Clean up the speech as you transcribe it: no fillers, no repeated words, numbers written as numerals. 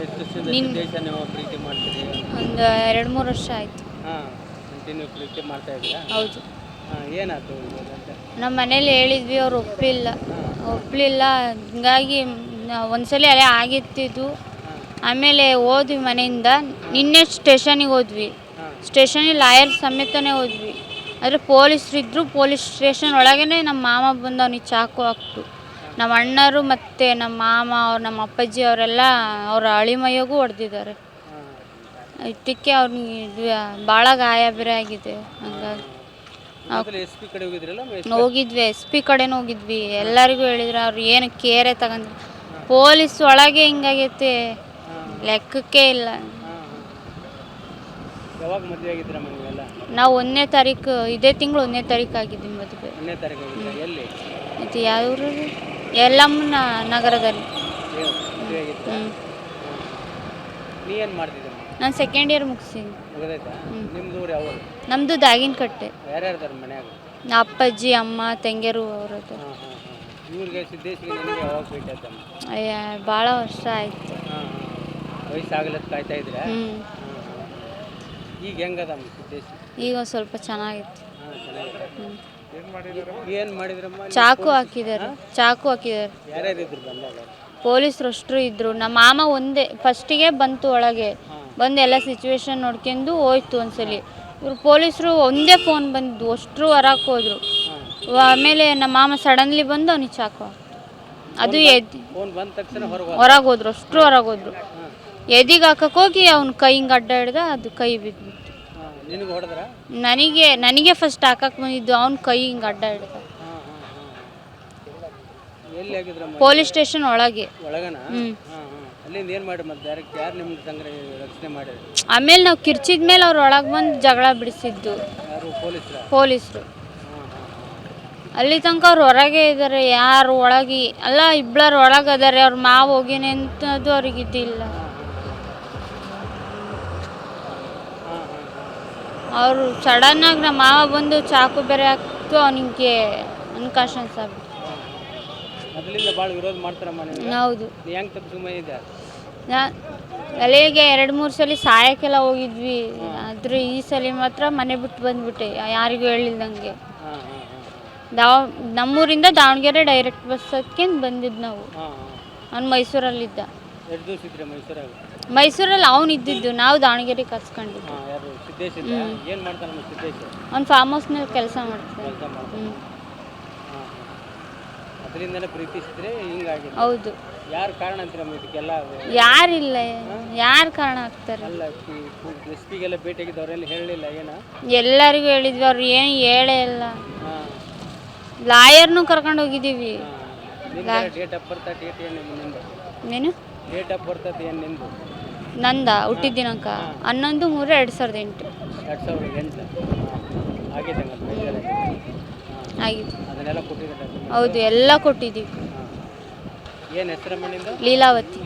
ಎಷ್ಟು ವರ್ಷದಿಂದ ನಿನ್ ದೇಶ ನೀವು ಪ್ರೀತಿ ಮಾಡ್ತೀರಿ? ಒಂದು 2-3 ವರ್ಷ ಆಯಿತು. ಹಾಂ, ಕಂಟಿನ್ಯೂ ಪ್ರೀತಿ ಮಾಡ್ತಾ ಇದ್ದೀರಾ? ಹೌದು. ಹಾಂ, ಏನಾಯ್ತು ಇವಾಗ ಅಂತ? ನಮ್ಮ ಮನೇಲಿ ಹೇಳಿದ್ವಿ, ಅವ್ರು ಒಪ್ಪಲಿಲ್ಲ. ಹಾಂ ಹಿಂಗಾಗಿ ಒಂದ್ಸಲಿ ಅಲ್ಲೇ ಆಗಿತ್ತಿದ್ದು. ಹಾಂ ಆಮೇಲೆ ಹೋದ್ವಿ ಮನೆಯಿಂದ. ನಿನ್ನೆ ಸ್ಟೇಷನಿಗೆ ಹೋದ್ವಿ. ಹಾಂ ಸ್ಟೇಷನಿಗೆ ಲಾಯರ್ ಸಮೇತನೇ ಹೋದ್ವಿ. ಆದರೆ ಪೊಲೀಸರಿದ್ದರು. ಪೊಲೀಸ್ ಸ್ಟೇಷನ್ ಒಳಗೇ ನಮ್ಮ ಮಾಮ ಬಂದು ಅವನಿಗೆ ಚಾಕು ಹಾಕ್ತು. ನಮ್ಮ ಅಣ್ಣರು ಮತ್ತು ನಮ್ಮ ಮಾಮ ನಮ್ಮ ಅಪ್ಪಾಜಿ ಅವರೆಲ್ಲ ಅವ್ರ ಅಳಿಮೈಯಾಗೂ ಹೊಡೆದಿದ್ದಾರೆ. ಹಾಂ ಇದಕ್ಕೆ ಅವ್ನಿಗೆ ಭಾಳ ಗಾಯ ಬೇರೆ ಆಗಿದೆ. ಹಂಗಾಗಿ ಮೊದಲು ಎಸ್ ಪಿ ಕಡೆ ಹೋಗಿದ್ರಲ್ಲ? ಹೋಗಿದ್ವಿ, SP ಕಡೆನೂ ಹೋಗಿದ್ವಿ. ಎಲ್ಲರಿಗೂ ಹೇಳಿದ್ರು, ಅವ್ರು ಏನು ಕೇರೆ ತಗೊಂಡ್ರು. ಪೊಲೀಸ್ ಒಳಗೆ ಹಿಂಗಾಗೈತೆ, ಲೆಕ್ಕಕ್ಕೆ ಇಲ್ಲ. ಯಾವಾಗ ಮದುವೆ ಆಗಿದ್ರಮ್ಮ ನೀವೆಲ್ಲ? ನಾವು 1ನೇ ತಾರೀಕು, ಇದೇ ತಿಂಗಳು 1ನೇ ತಾರೀಕು ಆಗಿದ್ವಿ ಮದುವೆ. 1ನೇ ತಾರೀಕು ಆಗಿದ್ದ? ಎಲ್ಲಿ? ಇದು ಯಾವ ಊರು? ಯಲ್ಲಮ್ಮನ ನಗರದಲ್ಲಿ. ಮದುವೆ ಆಗಿತ್ತು? ನೀ ಏನು ಮಾಡ್ತಿದ್ದಮ್ಮ? ನಾನು 2nd ಇಯರ್ ಮುಗಿಸಿನಿ. ಮುಗಿದೈತಾ? ನಿಮ್ದು ಊರು ಯಾವ ಊರು? ನಮ್ಮದು ದಾಗಿನಕಟ್ಟೆ. ಯಾರ್ಯಾರ್ದಾರ ಮನ್ಯಾಗ? ಅಪ್ಪಾಜಿ, ಅಮ್ಮ, ತಂಗಿಯರು ಅವರದ್ದು. ಹಾಂ ಹಾಂ ಹಾಂ. ಇವ್ರಿಗೆ ಸಿದ್ದೇಶ್ಗೆ ನನಗೆ ಯಾವಾಗ ಭೇಟಿ ಆಯ್ತಮ್ಮ? ಅಯ್ಯ, ಭಾಳ ವರ್ಷ ಆಯಿತು. ಹಾಂ ಹಾಂ. ವಯಸ್ಸಾಗಲತ್ತು ಕಾಯ್ತಾ ಇದ್ದೀರಾ? ಹ್ಞೂ. ಹಾಂ ಹಾಂ. ಈಗ ಹೆಂಗದಮ್ಮ ಸಿದ್ದೇಶ್? ಈಗ ಒಂದು ಸ್ವಲ್ಪ ಚೆನ್ನಾಗಿತ್ತು. ಹಾಂ, ಚೆನ್ನಾಗಿದೆ. ಹ್ಞೂ. ಏನು ಮಾಡಿದ್ರಮ್ಮ? ಚಾಕು ಹಾಕಿದ್ದಾರೆ. ಯಾರ್ಯಾರಿದ್ರು ಬಂದಾಗ? ಪೊಲೀಸರು ಅಷ್ಟರು ಇದ್ದರು. ನಮ್ಮ ಮಾಮ ಒಂದೇ ಫಸ್ಟಿಗೆ ಬಂತು ಒಳಗೆ. ಬಂದು ಎಲ್ಲ ಸಿಚುವೇಶನ್ ನೋಡ್ಕೊಂಡು ಹೋಯ್ತು ಒಂದ್ಸಲಿ. ಇವ್ರು ಪೊಲೀಸರು ಒಂದೇ ಫೋನ್ ಬಂದಿದ್ದು, ಅಷ್ಟರು ಹೊರಗೆ ಹೋದ್ರು. ಆಮೇಲೆ ನಮ್ಮ ಮಾಮ ಸಡನ್ಲಿ ಬಂದು ಅವನಿಗೆ ಚಾಕು ಹಾಕ್ತು. ಅದು ಫೋನ್ ಬಂದ ತಕ್ಷಣ ಹೊರಗೆ ಹೋದ್ರು, ಅಷ್ಟರು ಹೊರಗೆ ಹೋದ್ರು. ಎದಿಗೆ ಹಾಕಕ್ಕೆ ಹೋಗಿ ಅವ್ನ ಕೈ ಹಿಂಗೆ ಅಡ್ಡ ಹಿಡ್ದ, ಅದು ಕೈ ಬಿದ್ದುಬಿಟ್ಟು. ನಿನಗೆ ಹೊಡೆದ್ರ? ನನಗೆ ಫಸ್ಟ್ ಹಾಕಕ್ಕೆ ಬಂದಿದ್ದು, ಅವ್ನ ಕೈ ಹಿಂಗೆ ಅಡ್ಡ ಹಿಡ್ದ. ಎಲ್ಲಿ ಆಗಿದ್ರಮ್ಮ? ಪೊಲೀಸ್ ಸ್ಟೇಷನ್ ಒಳಗೆ. ಒಳಗನ? ಅಲ್ಲಿಂದ ಏನು ಮಾಡಿ ಮತ್ತೆ ಡೈರೆಕ್ಟ್ ಯಾರು ನಿಮ್ಗೆ ಸಂಗ್ರಹ ರಕ್ಷಣೆ ಮಾಡಿದ್ರು? ಆಮೇಲೆ ನಾವು ಕಿರ್ಚಿದ ಮೇಲೆ ಅವ್ರು ಒಳಗೆ ಬಂದು ಜಗಳ ಬಿಡಿಸಿದ್ದು. ಯಾರು? ಪೊಲೀಸರು. ಅಲ್ಲಿ ತನಕ ಅವ್ರು ಹೊರಗೆ ಇದ್ದಾರೆ. ಯಾರು ಒಳಗೆ ಅಲ್ಲ, ಇಬ್ಬರು ಒಳಗೆ ಅದಾರೆ. ಅವ್ರ ಮಾವ ಹೋಗಿನಿ ಅಂತದ್ದು ಅವ್ರಿಗೆ ಇದ್ದಿಲ್ಲ. ಅವರು ಸಡನ್ನಾಗಿ ನಮ್ಮ ಮಾವ ಬಂದು ಚಾಕು ಬೇರೆ ಹಾಕ್ತು, ಅವನಿಗೆ ಅನ್ಕಾನ್ಷನ್ಸ್ ಆಗ್ಬಿಟ್ಟು. ಮೊದಲಿಂದ ಭಾಳ ವಿರೋಧ ಮಾಡ್ತಾರಮ್ಮ ನೀವು? ಹೌದು. ಹೆಂಗೆ ತಪ್ಪಿಸ್ಕೊಂಬಂದಿದ್ದೆ? ಅಲ್ಲಿಗೆ 2-3 ಸಲ ಸಾಯಕ್ಕೆಲ್ಲ ಹೋಗಿದ್ವಿ. ಆದರೆ ಈ ಸಲ ಮಾತ್ರ ಮನೆ ಬಿಟ್ಟು ಬಂದ್ಬಿಟ್ಟೆ, ಯಾರಿಗೂ ಹೇಳಿಲ್ದಂಗೆ. ನಮ್ಮೂರಿಂದ ದಾವಣಗೆರೆ ಡೈರೆಕ್ಟ್ ಬಸ್ ಹತ್ಕೊಂಡು ಬಂದಿದ್ದು ನಾವು. ಅವ್ನು ಮೈಸೂರಲ್ಲಿದ್ದ. ಎಷ್ಟು ದಿವಸ ಇದ್ರಿ ಮೈಸೂರಾಗ? ಮೈಸೂರಲ್ಲಿ ಅವ್ನು ಇದ್ದಿದ್ದು, ನಾವು ದಾವಣಗೆರೆ ಕರ್ಸ್ಕೊಂಡಿದ್ದು. ಯಾರು? ಸಿದ್ದೇಶ್ ಏನು ಮಾಡ್ತಾನಮ್ಮ ಸಿದ್ದೇಶ್? ಅವ್ನು ಫಾರ್ಮ್ ಹೌಸ್ನಲ್ಲಿ ಕೆಲಸ ಮಾಡ್ತಾನೆ. ಅದರಿಂದನೇ ಪ್ರೀತಿಸಿದ್ರೆ ಹಿಂಗಾಗಿ? ಹೌದು. ಯಾರು ಕಾರಣ ಅಂತೀರಮ್ಮ ಇದಕ್ಕೆಲ್ಲ? ಯಾರಿಲ್ಲ, ಯಾರು ಕಾರಣ ಆಗ್ತಾರೆ? ಅಲ್ಲ, ಎಸ್ ಪಿಗೆಲ್ಲ ಭೇಟಿಯಾಗಿದ್ದವರೆಲ್ಲ ಹೇಳಲಿಲ್ಲ ಏನ? ಎಲ್ಲರಿಗೂ ಹೇಳಿದ್ವಿ, ಅವ್ರು ಏನು ಹೇಳೇ ಇಲ್ಲ. ಲಾಯರ್ನು ಕರ್ಕೊಂಡು ಹೋಗಿದ್ದೀವಿ. ಡೇಟ್ ಆಫ್ ಬರ್ತ್ ಡೇಟ್ ಏನು ನಿಂದು? ಏನು ಡೇಟ್ ಆಫ್ ಬರ್ತ್ ಏನು ನಿಂದು? ನಂದ ಹುಟ್ಟಿದ ದಿನಾಂಕ 11/3/2008. 2008 ಆಗಿದೆ. ಆಗಿದೆ. ಅದನ್ನೆಲ್ಲ ಕೊಟ್ಟಿದ್ದಾರೆ? ಹೌದು, ಎಲ್ಲ ಕೊಟ್ಟಿದ್ದೀವಿ. ಏನು ಹೆಸರಮ್ಮ ನಿಂದು? ಲೀಲಾವತಿ.